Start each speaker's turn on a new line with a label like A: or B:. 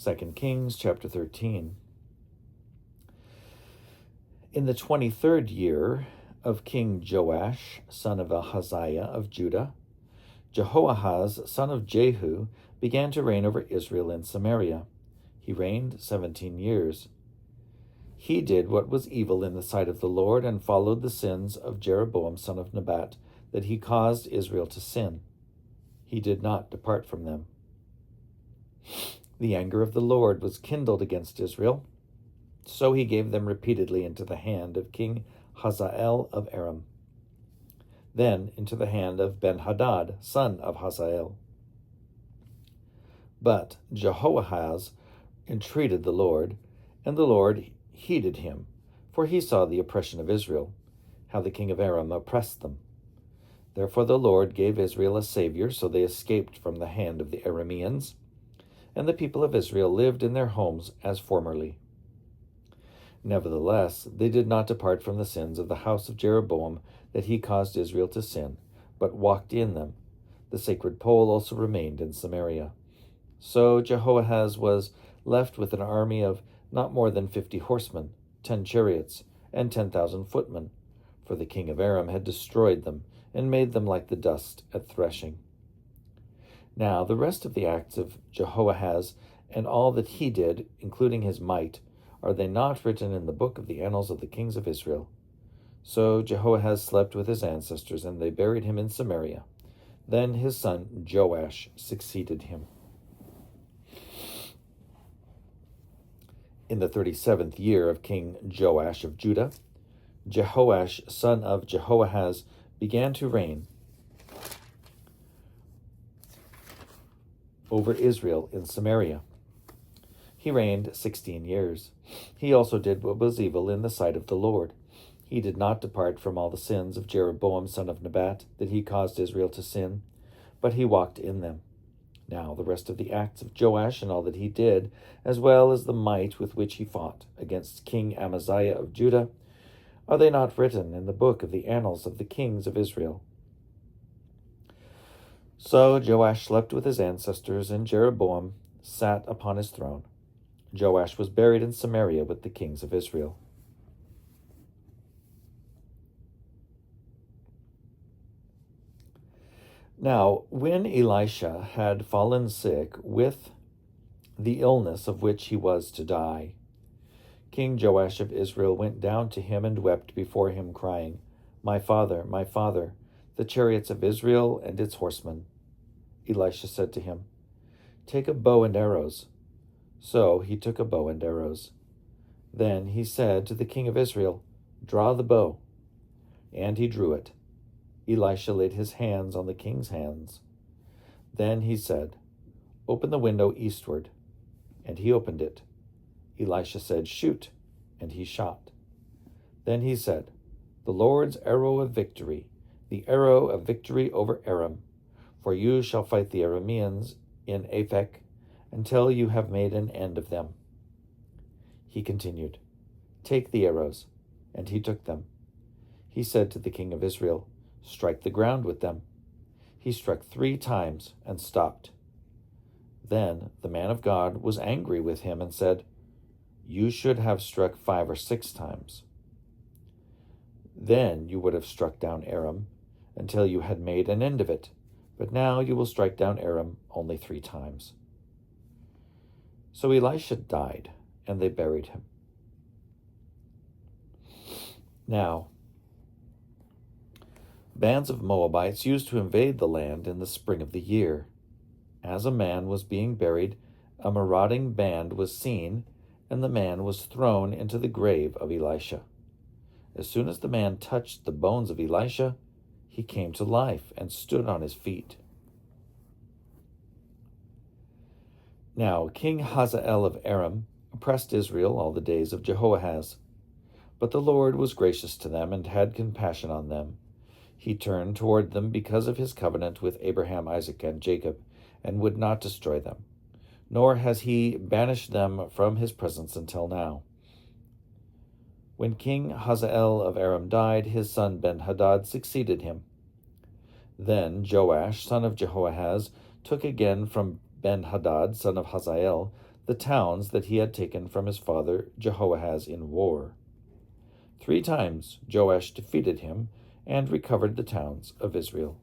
A: 2 Kings chapter 13. In the 23rd year of King Joash, son of Ahaziah of Judah, Jehoahaz, son of Jehu, began to reign over Israel in Samaria. He reigned 17 years. He did what was evil in the sight of the Lord and followed the sins of Jeroboam, son of Nebat, that he caused Israel to sin. He did not depart from them. The anger of the Lord was kindled against Israel, so he gave them repeatedly into the hand of King Hazael of Aram, then into the hand of Ben-Hadad, son of Hazael. But Jehoahaz entreated the Lord, and the Lord heeded him, for he saw the oppression of Israel, how the king of Aram oppressed them. Therefore the Lord gave Israel a savior, so they escaped from the hand of the Arameans, and the people of Israel lived in their homes as formerly. Nevertheless, they did not depart from the sins of the house of Jeroboam, that he caused Israel to sin, but walked in them. The sacred pole also remained in Samaria. So Jehoahaz was left with an army of not more than 50 horsemen, 10 chariots, and 10,000 footmen, for the king of Aram had destroyed them, and made them like the dust at threshing. Now the rest of the acts of Jehoahaz, and all that he did, including his might, are they not written in the book of the annals of the kings of Israel? So Jehoahaz slept with his ancestors, and they buried him in Samaria. Then his son Joash succeeded him. In the 37th year of King Joash of Judah, Jehoash, son of Jehoahaz, began to reign over Israel in Samaria. He reigned 16 years. He also did what was evil in the sight of the Lord. He did not depart from all the sins of Jeroboam, son of Nebat, that he caused Israel to sin, but he walked in them. Now the rest of the acts of Joash and all that he did, as well as the might with which he fought against King Amaziah of Judah, are they not written in the book of the annals of the kings of Israel? So Joash slept with his ancestors, and Jeroboam sat upon his throne. Joash was buried in Samaria with the kings of Israel. Now, when Elisha had fallen sick with the illness of which he was to die, King Joash of Israel went down to him and wept before him, crying, my father, the chariots of Israel and its horsemen." Elisha said to him, "Take a bow and arrows." So he took a bow and arrows. Then he said to the king of Israel, "Draw the bow." And he drew it. Elisha laid his hands on the king's hands. Then he said, "Open the window eastward." And he opened it. Elisha said, "Shoot." And he shot. Then he said, "The Lord's arrow of victory, the arrow of victory over Aram. For you shall fight the Arameans in Aphek until you have made an end of them." He continued, "Take the arrows." And he took them. He said to the king of Israel, "Strike the ground with them." He struck 3 times and stopped. Then the man of God was angry with him and said, "You should have struck 5 or 6 times. Then you would have struck down Aram until you had made an end of it. But now you will strike down Aram only 3 times. So Elisha died, and they buried him. Now, bands of Moabites used to invade the land in the spring of the year. As a man was being buried, a marauding band was seen, and the man was thrown into the grave of Elisha. As soon as the man touched the bones of Elisha, he came to life and stood on his feet. Now King Hazael of Aram oppressed Israel all the days of Jehoahaz. But the Lord was gracious to them and had compassion on them. He turned toward them because of his covenant with Abraham, Isaac, and Jacob, and would not destroy them, nor has he banished them from his presence until now. When King Hazael of Aram died, his son Ben-Hadad succeeded him. Then Joash, son of Jehoahaz, took again from Ben-Hadad, son of Hazael, the towns that he had taken from his father Jehoahaz in war. 3 times Joash defeated him and recovered the towns of Israel.